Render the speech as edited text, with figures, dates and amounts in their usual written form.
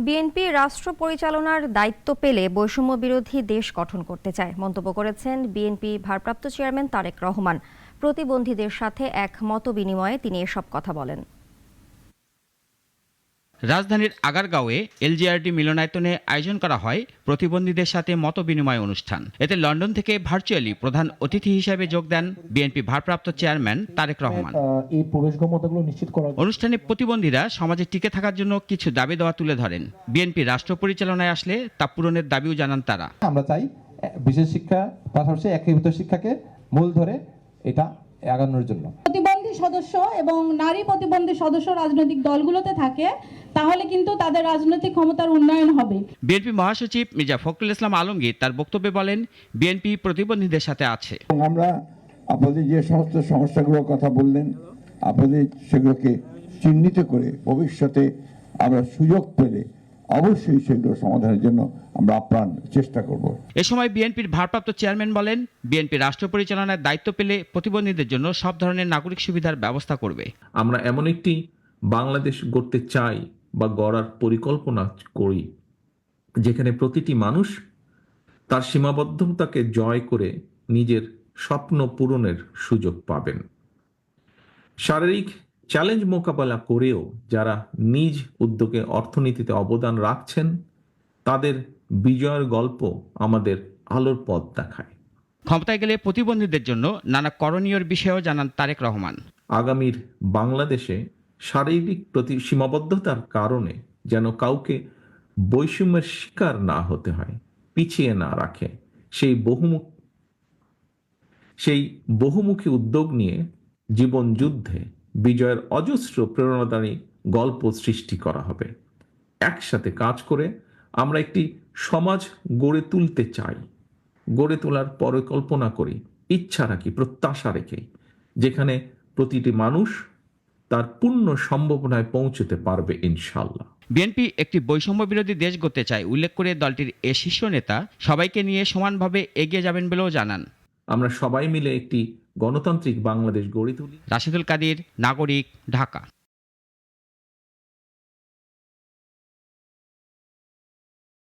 BNP রাষ্ট্র পরিচালনার দায়িত্ব পেলে বৈষম্য বিরোধী দেশ গঠন করতে চায় মন্তব্য করেছেন বিএনপি ভারপ্রাপ্ত চেয়ারম্যান তারেক রহমান। প্রতিবন্ধীদের সাথে এক মতবিনিময়ে তিনি এসব কথা বলেন। রাজধানীর আগারগাঁওয়ে এলজিআরডি মিলনায়তনে আয়োজন করা হয় প্রতিবন্ধীদের সাথে মতবিনিময় অনুষ্ঠান। এতে লন্ডন থেকে ভার্চুয়ালি প্রধান অতিথি হিসেবে যোগ দেন বিএনপি ভারপ্রাপ্ত চেয়ারম্যান তারেক রহমান। অনুষ্ঠানে প্রতিবন্ধীরা সমাজে টিকে থাকার জন্য কিছু দাবি দেওয়া তুলে ধরেন। বিএনপি রাষ্ট্র পরিচালনায় আসলে তা পূরণের দাবিও জানান তারা। আমরা চাই বিশেষ শিক্ষা পাশাপাশি একীভূত শিক্ষাকে মূল ধরে এটা আগানোর জন্য। প্রতিবন্ধী সদস্য এবং নারী প্রতিবন্ধী সদস্য রাজনৈতিক দলগুলোতে থাকে, তাহলে কিন্তু তাদের রাজনৈতিক ক্ষমতার উন্নয়ন হবে। বিএনপি মহাসচিব মির্জা ফখরুল ইসলাম আলমগীর তার বক্তব্যে বলেন, বিএনপি প্রতিবন্ধীদের সাথে আছে। আমরা আপনাদের যে সমস্ত সমস্যাগুলোর কথা বললেন, আপনাদের সেগুলোকে চিহ্নিত করে ভবিষ্যতে আমরা সুযোগ পেলে অবশ্যই সেগুলো সমাধানের জন্য আমরা আপ্রাণ চেষ্টা করব। এ সময় বিএনপির ভারপ্রাপ্ত চেয়ারম্যান বলেন, বিএনপি রাষ্ট্র পরিচালনার দায়িত্ব পেলে প্রতিবন্ধীদের জন্য সব ধরনের নাগরিক সুবিধার ব্যবস্থা করবে। আমরা এমন একটি বাংলাদেশ গড়তে চাই বা গড়ার পরিকল্পনা করি যেখানে প্রতিটি মানুষ তার সীমাবদ্ধতাকে জয় করে নিজের স্বপ্ন পূরণের সুযোগ পাবেন। শারীরিক চ্যালেঞ্জ মোকাবেলা করেও যারা নিজ উদ্যোগে অর্থনীতিতে অবদান রাখছেন, তাদের বিজয়ের গল্প আমাদের আলোর পথ দেখায়। ক্ষমতায় গেলে প্রতিবন্ধীদের জন্য নানা করণীয়র বিষয়েও জানান তারেক রহমান। আগামীর বাংলাদেশে শারীরিক সীমাবদ্ধতার কারণে যেন কাউকে বৈষম্যের শিকার না হতে হয়, পিছিয়ে না রাখে, সেই বহুমুখী উদ্যোগ নিয়ে জীবন যুদ্ধে বিজয়ের অজস্র প্রেরণাদায়ী গল্প সৃষ্টি করা হবে। একসাথে কাজ করে আমরা একটি সমাজ গড়ে তুলতে চাই, গড়ে তোলার পরিকল্পনা করি, ইচ্ছা রাখি, প্রত্যাশা রেখে, যেখানে প্রতিটি মানুষ তার পূর্ণ সম্ভাবনায় পৌঁছতে পারবে ইনশাআল্লাহ। বিএনপি একটি বৈষম্য বিরোধী দেশ গড়তে চায় উল্লেখ করে দলটির এ শীর্ষ নেতা সবাইকে নিয়ে সমানভাবে এগিয়ে যাবেন বলেও জানান। আমরা সবাই মিলে একটি গণতান্ত্রিক বাংলাদেশ গড়ে তুলি। রাশেদুল কাদির, নাগরিক, ঢাকা।